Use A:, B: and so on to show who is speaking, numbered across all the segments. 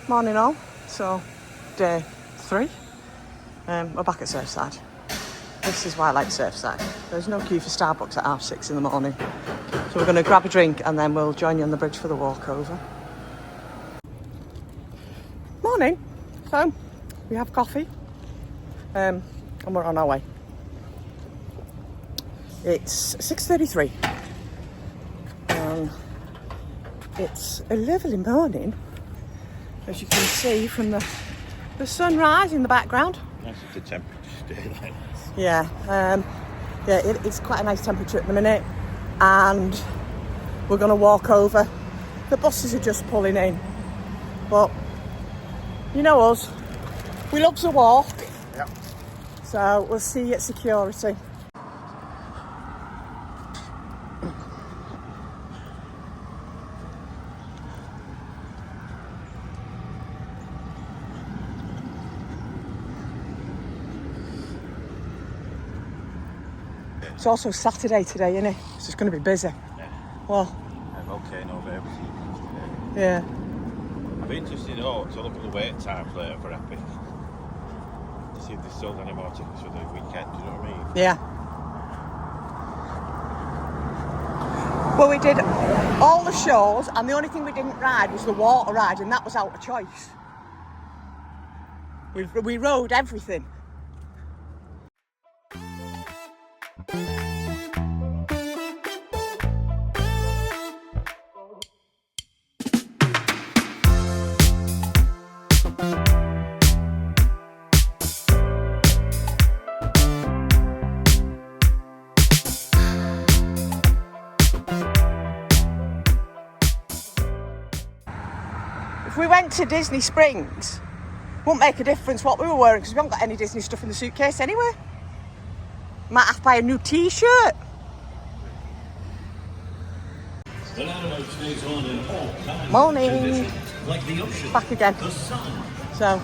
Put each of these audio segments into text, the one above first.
A: Morning all, so day 3, we're back at Surfside. This is why I like Surfside. There's no queue for Starbucks at 6:30 in the morning. So we're going to grab a drink and then we'll join you on the bridge for the walk over. Morning, so we have coffee and we're on our way. It's 6:33 and it's a lovely morning. As you can see from the sunrise in the background.
B: Nice if the temperature stay like this.
A: Yeah, it's quite a nice temperature at the minute, and we're going to walk over. The buses are just pulling in, but you know us, we love to walk.
B: Yep.
A: So we'll see you at security. It's also Saturday today, isn't it? So it's going to be busy.
B: Yeah.
A: Well,
B: I'm okay, no babies.
A: yeah.
B: I'd be interested to look at the wait times later for Epic. To see if there's still any more tickets for the weekend, do you know what I mean?
A: Yeah. Well, we did all the shows, and the only thing we didn't ride was the water ride, and that was out of choice. We rode everything. If we went to Disney Springs, wouldn't make a difference what we were wearing because we haven't got any Disney stuff in the suitcase anyway. Might have to buy a new t-shirt. Morning. Back again. So,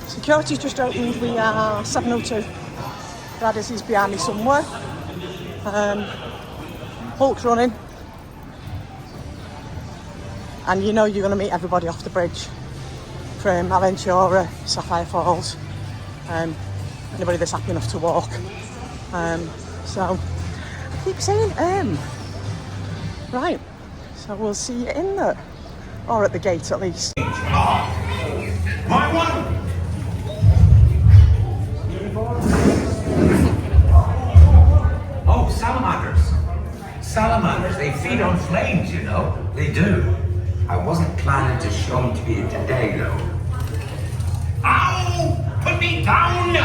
A: security's just opened. We are 7:02. Gladys is behind me somewhere. Hulk's running. And you know you're going to meet everybody off the bridge from Aventura, Sapphire Falls, anybody that's happy enough to walk. So I keep saying right, so we'll see you in there, or at the gate at least.
C: My one! Oh, salamanders. Salamanders, they feed on flames, you know. They do. I wasn't planning to show them to you today, though. Ow! Put me down!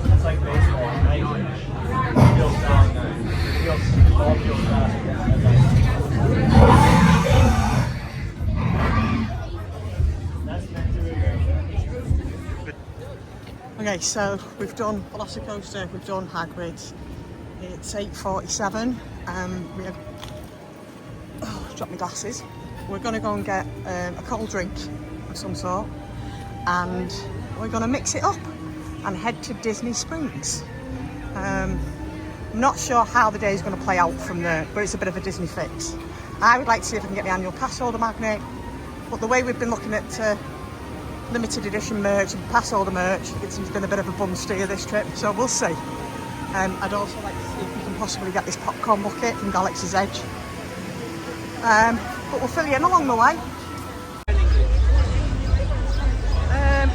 D: It's like baseball, right? It feels down there. It all feels fast.
A: Okay, so we've done Velocicoaster, we've done Hagrid's. It's 8:47. We have dropped my glasses. We're going to go and get a cold drink of some sort, and we're going to mix it up and head to Disney Springs. Not sure how the day is going to play out from there, but it's a bit of a Disney fix. I would like to see if I can get the annual pass holder magnet, but the way we've been looking at limited edition merch and pass holder merch, it's been a bit of a bum steer this trip, so we'll see. I'd also like to see if we can possibly get this popcorn bucket from Galaxy's Edge. But we'll fill you in along the way.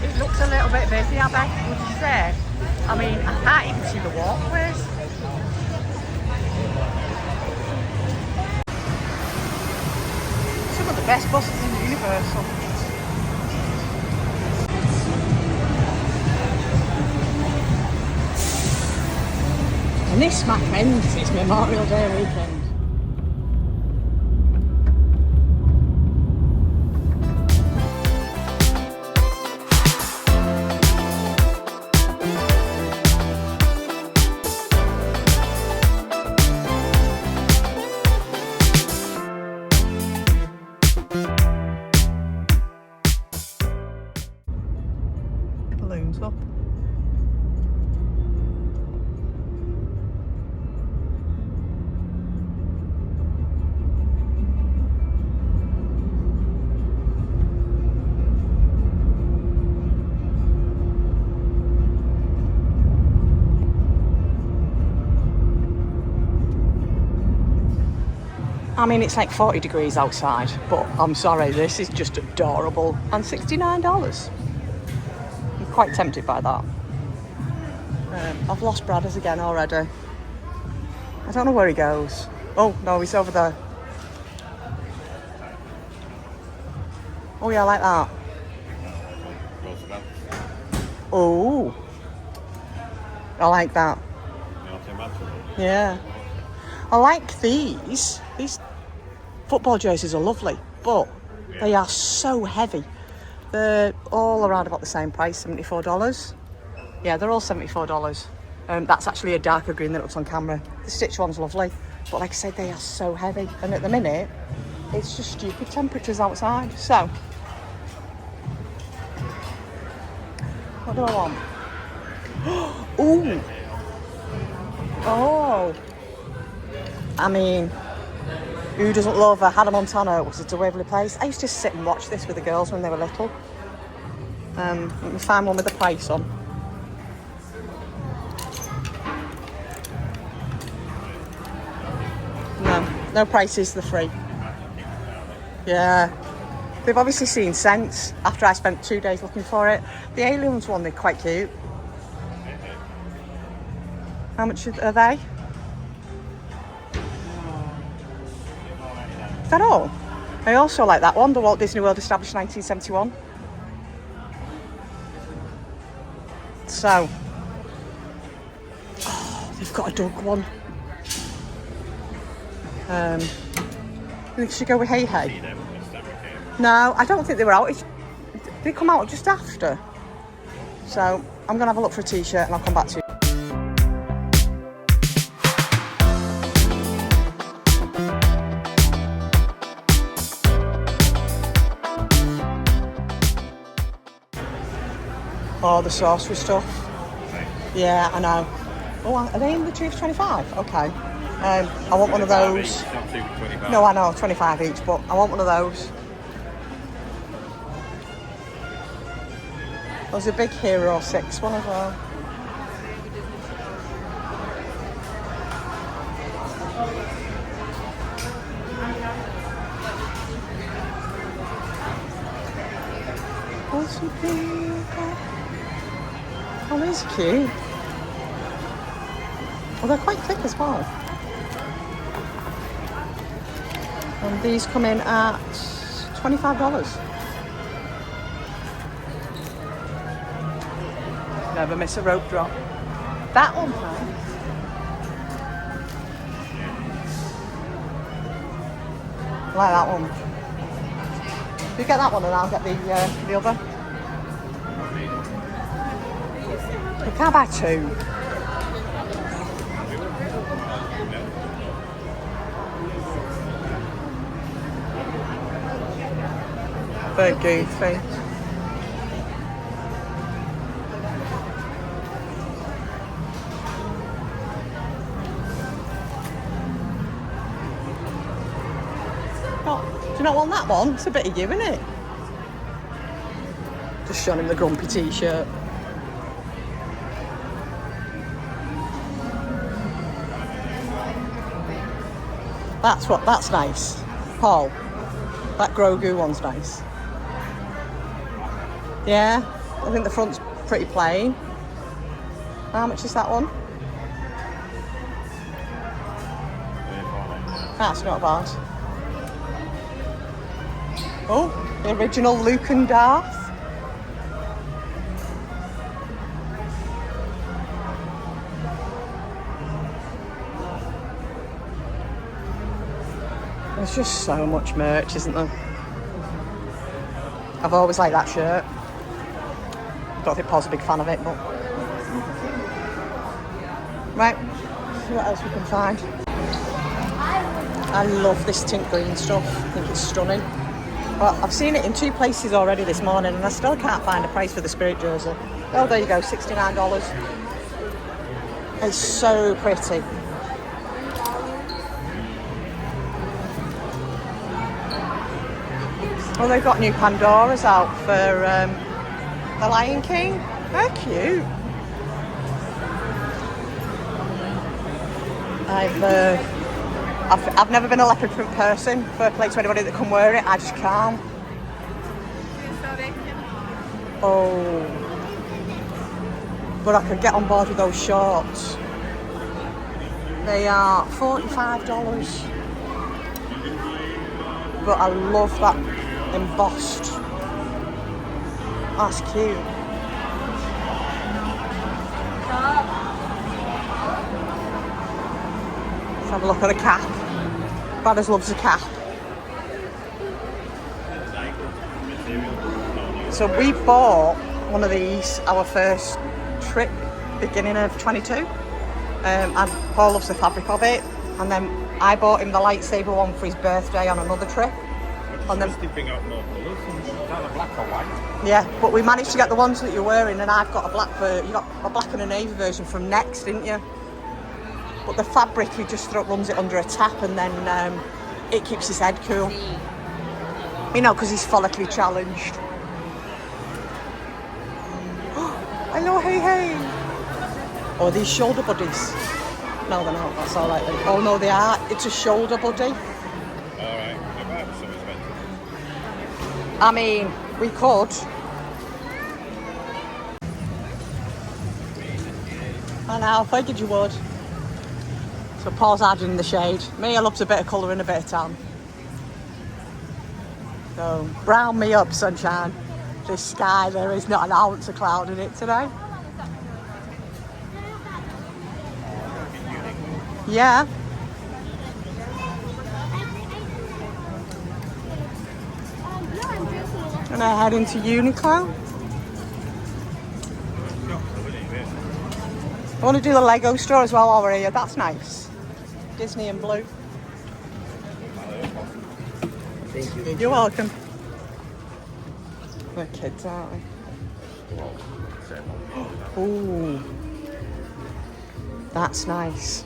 A: It looks a little bit busy, I bet, would you say? I mean, I can't even see the walkways. Some of the best buses in Universal. And this, my friends, is Memorial Day weekend. Balloons up. I mean, it's like 40 degrees outside, but I'm sorry, this is just adorable. And $69. I'm quite tempted by that. I've lost Bradders again already. I don't know where he goes. Oh, no, he's over there. Oh, yeah, I like that. Oh, I like that. Yeah. I like these. These football jerseys are lovely, but they are so heavy. They're all around about the same price, $74. Yeah, they're all $74. That's actually a darker green than it looks on camera. The stitch one's lovely, but like I said, they are so heavy. And at the minute, it's just stupid temperatures outside. So, what do I want? Ooh. Oh. I mean, who doesn't love a Hannah Montana? Was it a Waverley Place? I used to sit and watch this with the girls when they were little. Let me find one with the price on. No prices, they're free. Yeah. They've obviously seen sense after I spent 2 days looking for it. The Aliens one, they're quite cute. How much are they? Is that all? I also like that one, the Walt Disney World established 1971. So, they've got a dog one. We should go with Hey Hey. No, I don't think they were out. They come out just after. So, I'm going to have a look for a t-shirt and I'll come back to you. Oh, the saucery stuff. Yeah, I know. Oh, are they in the tube 25? Okay. I want one of those. No, I know, 25 each, but I want one of those. There's a big Hero 6 one as well. Oh, these are cute. Well, they're quite thick as well. And these come in at $25. Never miss a rope drop. That one, thanks. I like that one. You get that one and I'll get the other. We can't buy two. Very goofy. Do you not want that one? It's a bit of you, isn't it? Just showing him the grumpy t-shirt. That's nice. Paul, that Grogu one's nice. Yeah, I think the front's pretty plain. How much is that one? That's not bad. Oh, the original Luke and Darth. There's just so much merch, isn't there? I've always liked that shirt. Don't think Paul's a big fan of it, but... Right, see what else we can find. I love this tint green stuff. I think it's stunning. But I've seen it in 2 places already this morning and I still can't find a price for the Spirit jersey. Oh, there you go, $69. It's so pretty. Oh, they've got new Pandoras out for the Lion King. They're cute. I've never been a leopard print person. Fair play to anybody that can wear it. I just can't. Oh, but I could get on board with those shorts. They are $45. But I love that embossed. That's cute. Let's have a look at the cap. Badders loves a cap. So we bought one of these our first trip, beginning of 22. And Paul loves the fabric of it. And then I bought him the lightsaber one for his birthday on another trip. And then
B: bring out more colours. Is that a black or white?
A: Yeah, but we managed to get the ones that you're wearing, and I've got a black you got a black and a navy version from Next, didn't you? But the fabric, he just runs it under a tap, and then it keeps his head cool. You know, because he's follically challenged. Hello, hey. Oh, these shoulder buddies. No, they're not. That's all right. Oh no, they are. It's a shoulder buddy.
B: Alright, it might be so expensive.
A: I mean, we could. I know, I figured you would. So Paul's adding in the shade. Me, I love a bit of colour and a bit of tan. So, brown me up, sunshine. This sky, there is not an ounce of cloud in it today. Yeah. And I head into Uniqlo. I want to do the Lego store as well over here. That's nice. Disney and blue.
C: Thank you.
A: You're welcome. We're kids, aren't we? Ooh. That's nice.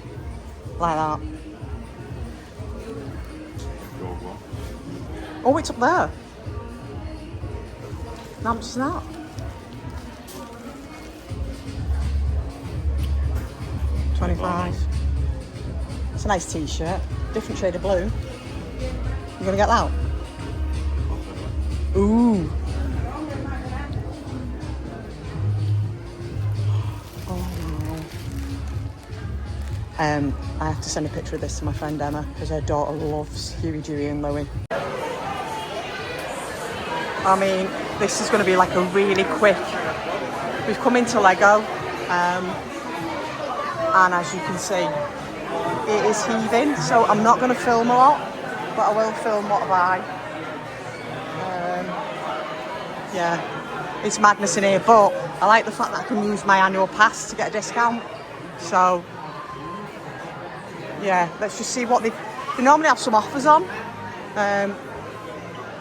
A: Like that. Oh, it's up there. How much is that? $25. It's a nice t-shirt. Different shade of blue. You gonna get that? Ooh. Oh no. I have to send a picture of this to my friend Emma because her daughter loves Huey, Dewey and Louie. I mean, this is going to be like a really quick... We've come into Lego, and as you can see, it is heaving, so I'm not going to film a lot, but I will film what I buy. Yeah, it's madness in here, but I like the fact that I can use my annual pass to get a discount. So, yeah, let's just see what they normally have some offers on.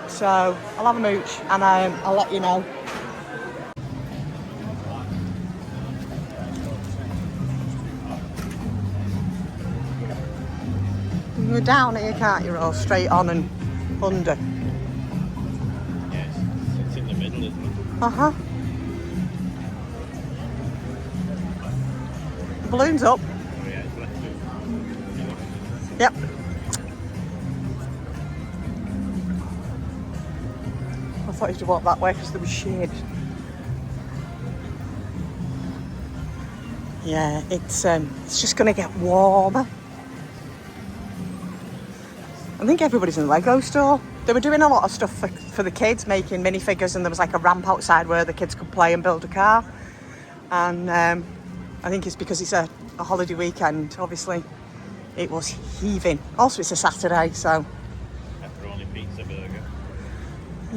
A: So I'll have a mooch and I'll let you know. You're down here, can't you? Or straight on and under.
B: Yes, it's in the middle, isn't it?
A: Uh-huh. The balloon's up.
B: Oh yeah, it's left too.
A: Yep. I thought you had to walk that way because there was shade. Yeah, it's just going to get warmer. I think everybody's in the Lego store. They were doing a lot of stuff for the kids, making minifigures, and there was like a ramp outside where the kids could play and build a car. And I think it's because it's a holiday weekend, obviously. It was heaving. Also, it's a Saturday, so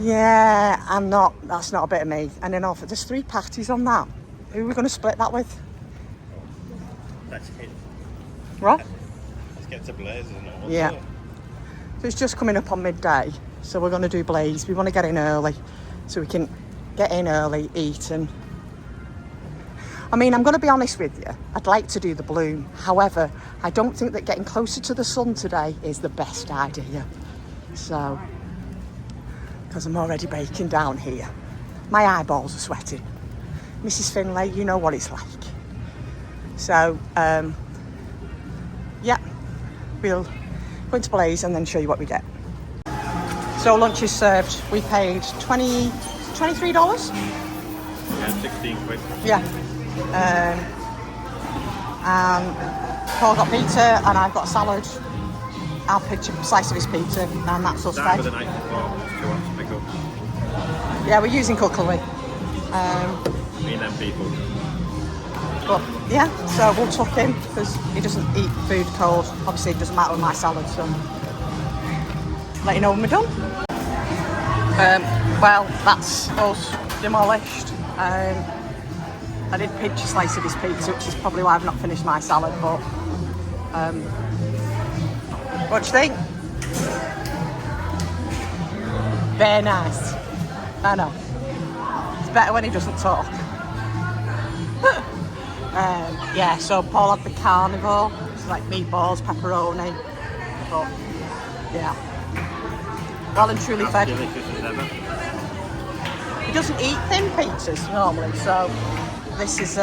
A: Yeah, I'm not. That's not a bit of me. And then off. There's 3 patties on that. Who are we going to split that with?
B: Let's get,
A: What?
B: let's get to Blaze, isn't it?
A: Yeah. So it's just coming up on midday. So we're going to do Blaze. We want to get in early so we can get in early, eat and... I mean, I'm going to be honest with you. I'd like to do the Bloom. However, I don't think that getting closer to the sun today is the best idea. So, because I'm already baking down here. My eyeballs are sweating. Mrs. Finlay, you know what it's like. So, yeah, we'll go into Blaze and then show you what we get. So lunch is served. We paid $23?
B: Yeah, 16 quid.
A: Yeah. And Paul got pizza and I've got a salad. I'll pitch a slice of his pizza and that's us
B: Started
A: fed.
B: with the night before, just to want to pick up.
A: Yeah, we're using cookery.
B: Me and them people.
A: But yeah, so we'll tuck him because he doesn't eat food cold. Obviously it doesn't matter with my salad, so let you know when we're done. Well, that's us demolished. I did pinch a slice of his pizza, which is probably why I've not finished my salad, but what do you think? Very nice. I know. It's better when he doesn't talk. Yeah, so Paul had the carnivore. It's like meatballs, pepperoni. But yeah, well and truly fed.
B: Delicious as ever.
A: He doesn't eat thin pizzas normally, so this is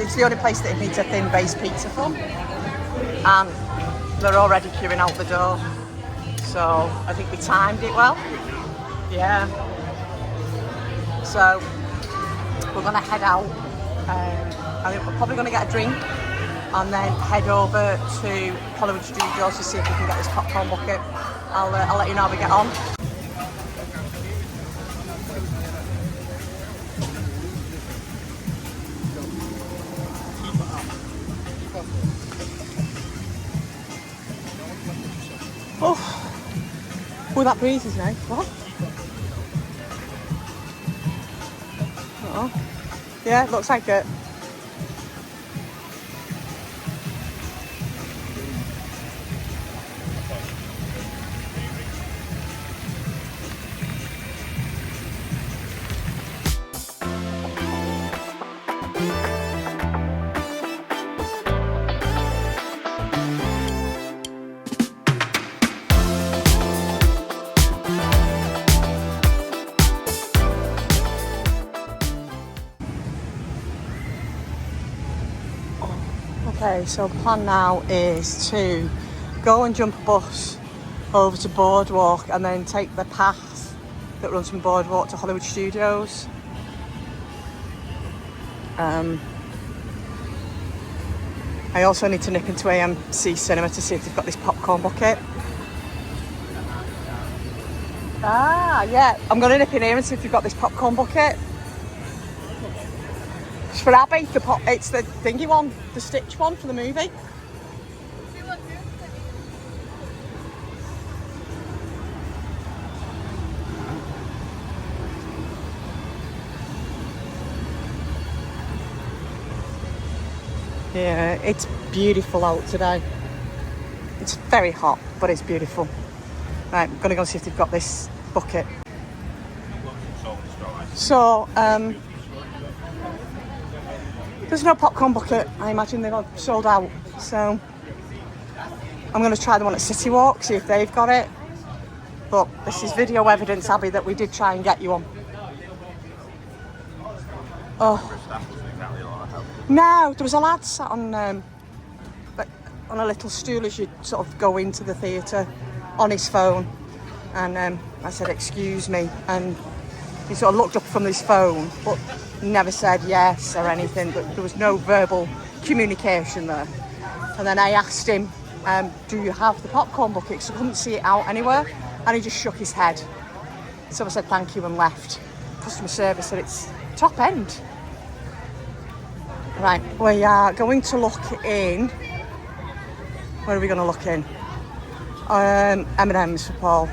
A: it's the only place that he needs a thin base pizza from, and they're already queuing out the door. So I think we timed it well. Yeah. So we're gonna head out. I think we're probably gonna get a drink and then head over to Hollywood Studios to see if we can get this popcorn bucket. I'll let you know how we get on. Oh, that breeze is nice. What? Oh, yeah, it looks like it. Okay, so the plan now is to go and jump a bus over to Boardwalk and then take the path that runs from Boardwalk to Hollywood Studios. I also need to nip into AMC Cinema to see if they've got this popcorn bucket. Ah, yeah, I'm going to nip in here and see if they've got this popcorn bucket. It's for Abby, it's the thingy one, the Stitch one for the movie. Yeah, it's beautiful out today. It's very hot, but it's beautiful. Right, I'm gonna go see if they've got this bucket. So, there's no popcorn bucket. I imagine they've all sold out. So, I'm gonna try the one at City Walk, see if they've got it. But this is video evidence, Abby, that we did try and get you one. Oh. No, there was a lad sat on a little stool as you sort of go into the theatre on his phone, and I said, excuse me, and he sort of looked up from his phone but never said yes or anything, but there was no verbal communication there. And then I asked him, do you have the popcorn bucket, because I couldn't see it out anywhere, and he just shook his head. So I said thank you and left. Customer service said it's top end. Right, we are going to look in. Where are we going to look in? M&M's for Paul.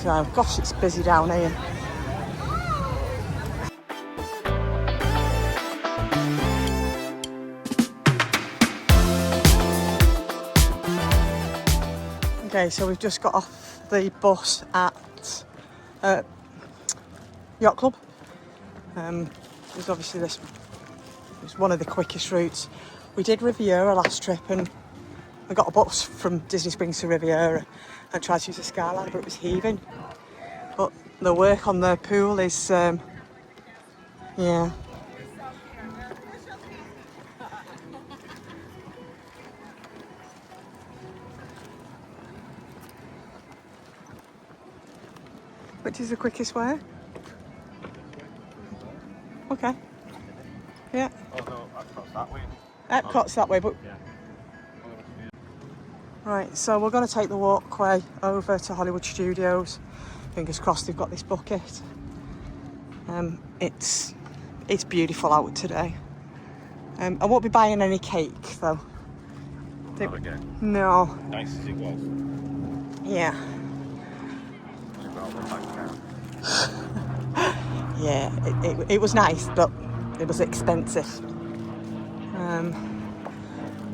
A: So, gosh, it's busy down here. Okay, so we've just got off the bus at Yacht Club. There's obviously this was one of the quickest routes. We did Riviera last trip and we got a bus from Disney Springs to Riviera and tried to use the Skyline, but it was heaving. But the work on the pool is, yeah. Which is the quickest way? Okay. Yeah.
B: Oh no, Epcot's that way.
A: Epcot's that way, but...
B: Yeah.
A: Right, so we're going to take the walkway over to Hollywood Studios. Fingers crossed they've got this bucket. It's beautiful out today. I won't be buying any cake though.
B: Not again.
A: No.
B: Nice as it was.
A: Yeah. Yeah, it was nice, but it was expensive.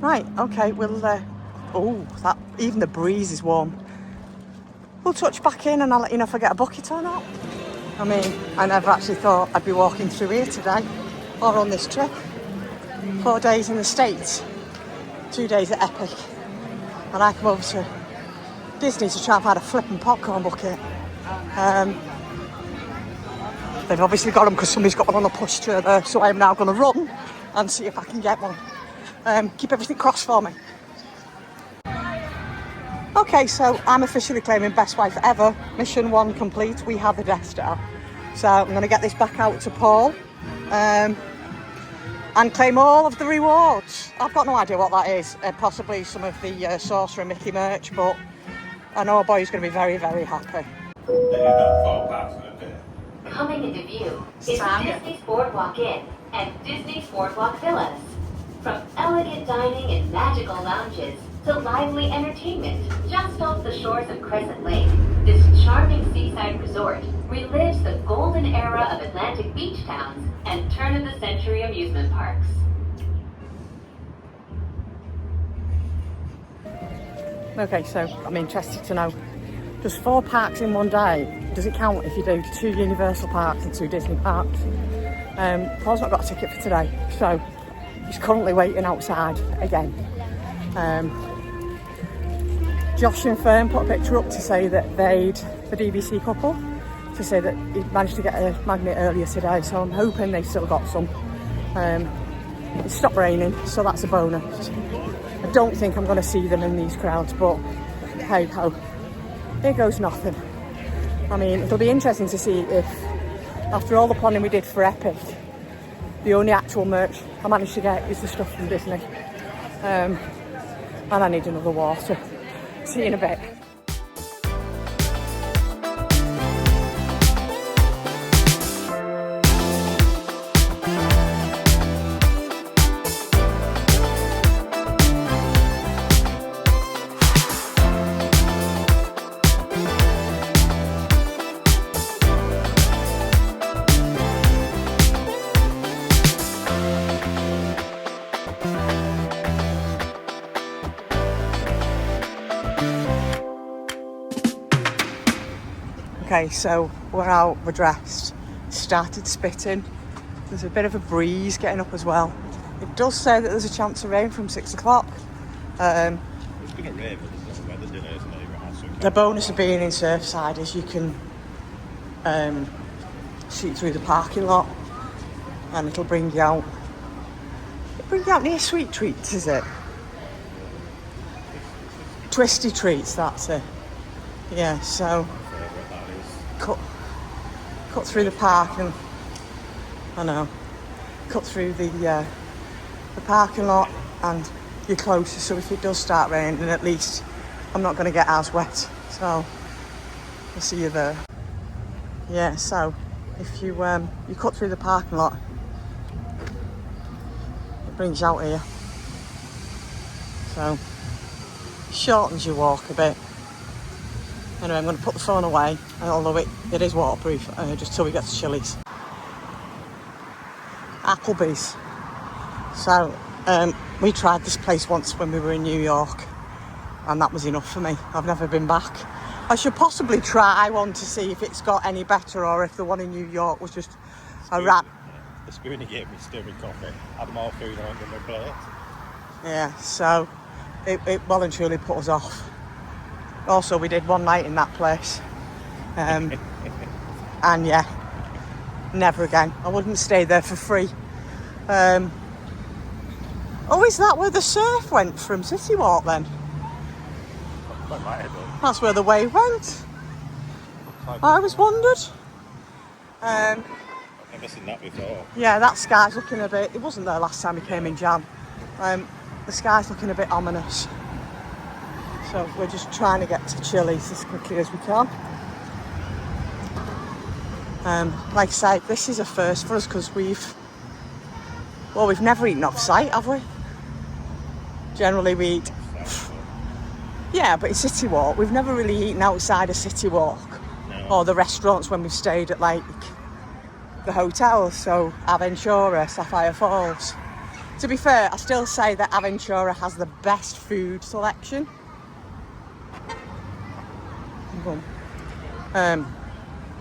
A: Right, okay, we'll... that even the breeze is warm. We'll touch back in and I'll let you know if I get a bucket or not. I mean, I never actually thought I'd be walking through here today or on this trip. 4 days in the States, 2 days at Epic, and I come over to Disney to try and find a flipping popcorn bucket. They've obviously got them because somebody's got one on the pushchair there, so I am now going to run and see if I can get one. Keep everything crossed for me. Okay, so I'm officially claiming best wife ever. Mission 1 complete. We have the Death Star. So I'm going to get this back out to Paul and claim all of the rewards. I've got no idea what that is. Possibly some of the Sorcerer Mickey merch, but I know a boy who's going to be very, very happy.
E: Coming into view is Disney's Boardwalk Inn and Disney's Boardwalk Villas. From elegant dining and magical lounges to lively entertainment just off the shores of Crescent Lake, this charming seaside resort relives the golden era of Atlantic beach towns and turn-of-the-century amusement parks.
A: Okay, so I'm interested to know, does 4 parks in one day, does it count if you do 2 Universal parks and 2 Disney parks? Paul's not got a ticket for today, so he's currently waiting outside again. Josh and Fern put a picture up to say that they'd, the DVC couple, to say that he managed to get a magnet earlier today, so I'm hoping they've still got some. It stopped raining, so that's a bonus. I don't think I'm going to see them in these crowds, but hey ho, here goes nothing. I mean, it'll be interesting to see if, after all the planning we did for Epic, the only actual merch I managed to get is the stuff from Disney. And I need another water. See you in a bit. Okay, so we're out, we're dressed, started spitting. There's a bit of a breeze getting up as well. It does say that there's a chance of rain from 6 o'clock.
B: It's going to rain, but there's no weather dinner, isn't it?
A: The bonus of being in Surfside is you can shoot through the parking lot and it'll bring you out. It'll bring you out near Sweet Treats, is it? Twisty Treats, that's it. Yeah, so cut through the park and cut through the parking lot and you're closer, so if it does start raining, at least I'm not going to get as wet, so I'll see you there. Yeah, so if you cut through the parking lot, it brings you out here, so shortens your walk a bit. Anyway, I'm going to put the phone away, although it is waterproof, just till we get to Chili's. Applebee's. So, we tried this place once when we were in New York, and that was enough for me. I've never been back. I should possibly try one to see if it's got any better, or if the one in New York was just a rat.
B: The spoon he gave me stirring coffee had more food on than my plate.
A: Yeah, so it well and truly put us off. Also, we did one night in that place, and yeah, never again. I wouldn't stay there for free. Oh, is that where the surf went from City Walk then? That's where the wave went. I always wondered.
B: I've never seen that before.
A: Yeah, that sky's looking a bit... It wasn't there last time we came in Jan. The sky's looking a bit ominous. So we're just trying to get to Chili's as quickly as we can. Like I say, this is a first for us because we've never eaten off site, have we? Generally we eat... Yeah, but it's City Walk. We've never really eaten outside of City Walk.
B: No.
A: Or the restaurants when we've stayed at, like, the hotels. So, Aventura, Sapphire Falls. To be fair, I still say that Aventura has the best food selection.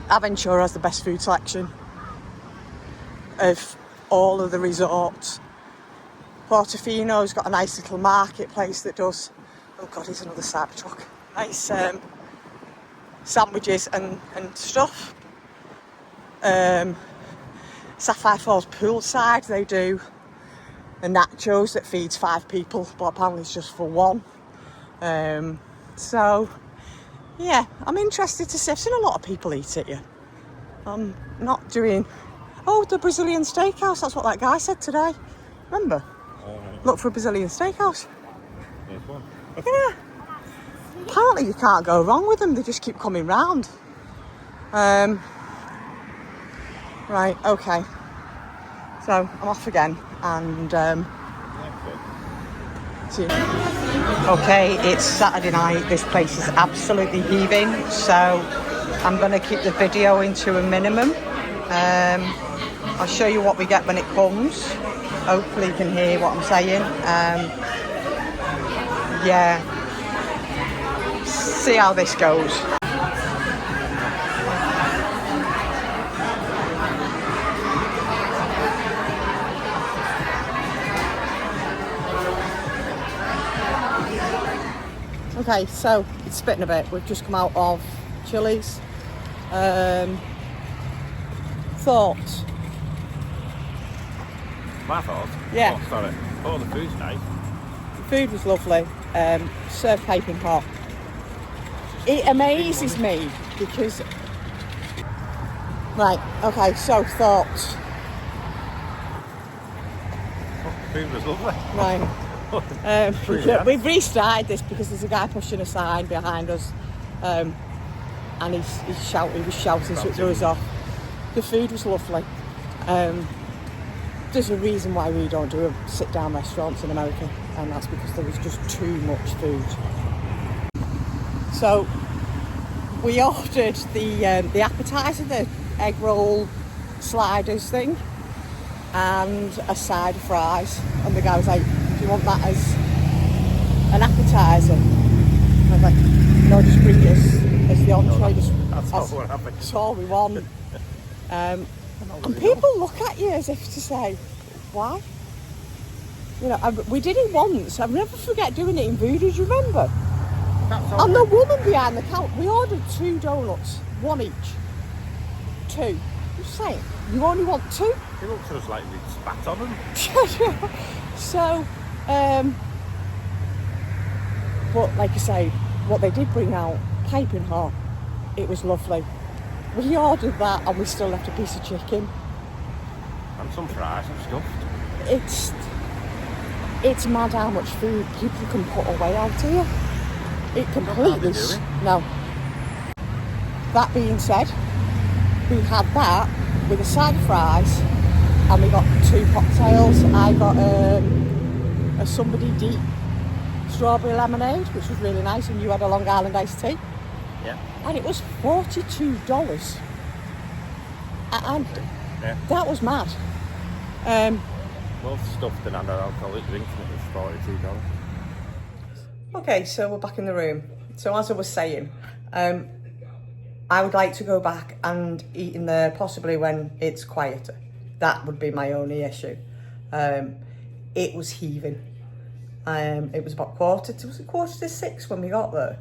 A: Aventura has the best food selection of all of the resorts. Portofino's got a nice little marketplace that does... Oh God, here's another Cybertruck. Nice sandwiches and stuff. Sapphire Falls poolside, they do a nachos that feeds 5 people, but apparently it's just for 1. So, yeah, I'm interested to see. I've seen a lot of people eat it, yeah. I'm not doing... Oh, the Brazilian steakhouse, that's what that guy said today. Remember? Look for a Brazilian steakhouse.
B: There's one.
A: Yeah. Apparently you can't go wrong with them. They just keep coming round. Right, okay. So I'm off again and see you. Okay, it's Saturday night. This place is absolutely heaving. So I'm going to keep the video into a minimum. I'll show you what we get when it comes. Hopefully you can hear what I'm saying. Yeah, see how this goes. Okay, so it's spitting a bit. We've just come out of Chili's. Thoughts?
B: My fault?
A: Yeah.
B: Oh, sorry. Oh, the food's nice.
A: Food was lovely, served piping hot. It amazes me because... Right, okay, so thoughts.
B: Oh, the food was lovely.
A: Right. We've restarted this because there's a guy pushing a sign behind us, and he was shouting, so it threw us off. The food was lovely. There's a reason why we don't do sit-down restaurants in America, and that's because there was just too much food. So we ordered the appetizer, the egg roll sliders thing, and a side of fries. And the guy was like, "Do you want that as an appetizer?" I was like, "No, just bring it as the entree.
B: That's
A: all we want." And people look at you as if to say, why? You know, we did it once. I'll never forget doing it in Voodoo, do you remember? And the woman behind the counter, we ordered 2 donuts, 1 each. 2. Just saying, you only want 2?
B: It looks just like we spat on them.
A: So, but like I say, what they did bring out, piping hot, it was lovely. We ordered that and we still left a piece of chicken.
B: And some fries and stuff.
A: It's mad how much food people can put away out here. It completely... No. That being said, we had that with a side of fries and we got 2 cocktails. I got a somebody deep strawberry lemonade, which was really nice, and you had a Long Island iced tea.
B: Yeah.
A: And it was $42. And
B: Yeah.
A: that was mad.
B: Both stuffed and non-alcoholic drinks, and it was $42.
A: Okay, so we're back in the room. So as I was saying, I would like to go back and eat in there possibly when it's quieter. That would be my only issue. It was heaving. It was about quarter to 6 when we got there.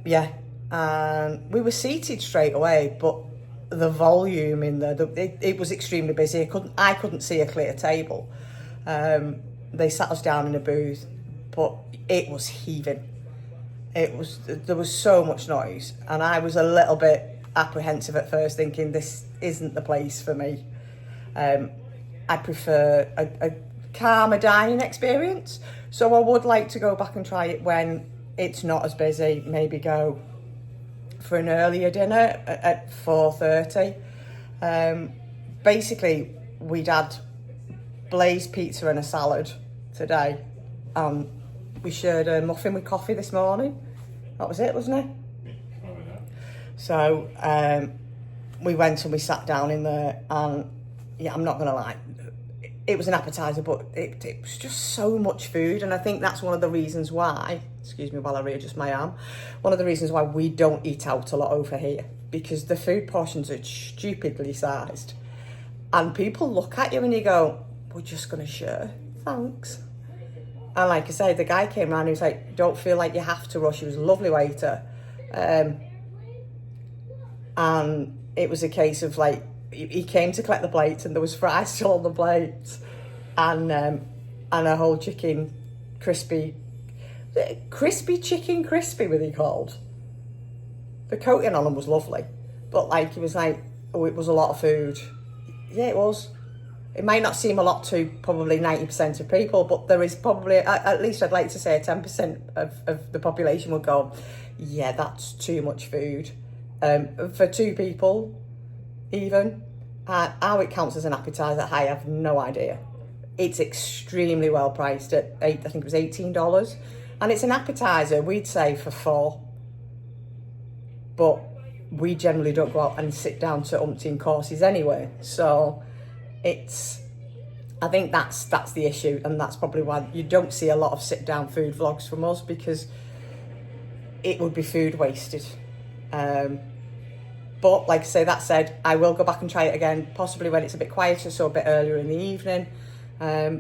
A: Yeah, and we were seated straight away, but the volume in there, it was extremely busy. I couldn't see a clear table. They sat us down in a booth, but it was heaving. There was so much noise, and I was a little bit apprehensive at first, thinking this isn't the place for me. I prefer a calmer dining experience, so I would like to go back and try it when it's not as busy. Maybe go for an earlier dinner at 4:30. Basically, we'd had glazed pizza and a salad today. We shared a muffin with coffee this morning. That was it, wasn't it? So we went and we sat down in there, and yeah, I'm not gonna lie, it was an appetizer, but it was just so much food. And I think that's one of the reasons why, excuse me while I readjust my arm, one of the reasons why we don't eat out a lot over here, because the food portions are stupidly sized, and people look at you and you go, we're just gonna share, thanks. And like I say, the guy came around, he was like, don't feel like you have to rush. He was a lovely waiter. And it was a case of like, he came to collect the plates and there was fries still on the plates. And a whole chicken crispy chicken crispy, were they called? The coating on them was lovely. But like, he was like, oh, it was a lot of food. Yeah, it was. It might not seem a lot to probably 90% of people, but there is probably, at least I'd like to say 10% of the population will go, yeah, that's too much food. For 2 people, even. How it counts as an appetizer, I have no idea. It's extremely well priced at, I think it was $18. And it's an appetizer, we'd say, for 4. But we generally don't go out and sit down to umpteen courses anyway. So I think that's the issue, and that's probably why you don't see a lot of sit-down food vlogs from us, because it would be food wasted. But like I say, that said, I will go back and try it again, possibly when it's a bit quieter, so a bit earlier in the evening,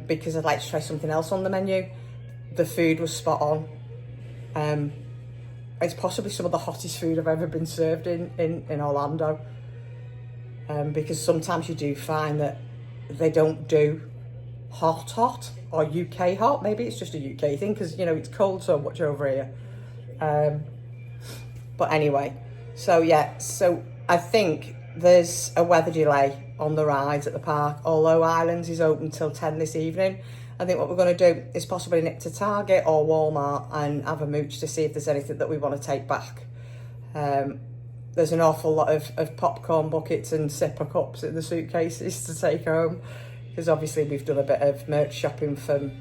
A: because I'd like to try something else on the menu. The food was spot on. It's possibly some of the hottest food I've ever been served in Orlando, because sometimes you do find that they don't do hot or UK hot. Maybe it's just a UK thing, because, you know, it's cold so much over here. But anyway, so yeah, so I think there's a weather delay on the rides at the park, although Islands is open till 10 this evening. I think what we're going to do is possibly nip to Target or Walmart and have a mooch to see if there's anything that we want to take back. There's an awful lot of popcorn buckets and sipper cups in the suitcases to take home, because obviously we've done a bit of merch shopping from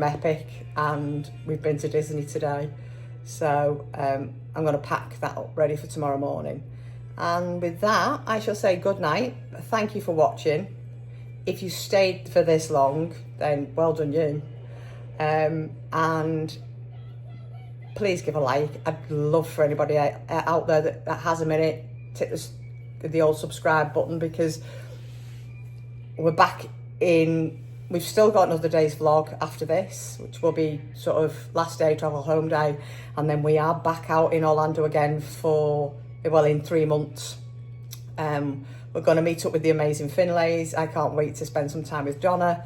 A: Epic, and we've been to Disney today. So I'm going to pack that up ready for tomorrow morning. And with that, I shall say good night. Thank you for watching. If you stayed for this long, then well done you. And please give a like. I'd love for anybody out there that has a minute to hit the old subscribe button, because we're back in. We've still got another day's vlog after this, which will be sort of last day, travel home day, and then we are back out in Orlando again in 3 months. We're going to meet up with the amazing Finlays. I can't wait to spend some time with Donna.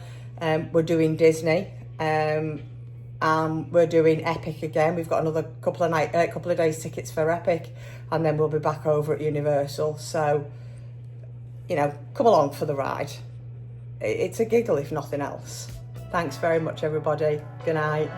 A: We're doing Disney. We're doing Epic again. We've got another couple of days tickets for Epic, and then we'll be back over at Universal. So, you know, come along for the ride. It's a giggle if nothing else. Thanks very much, everybody. Good night.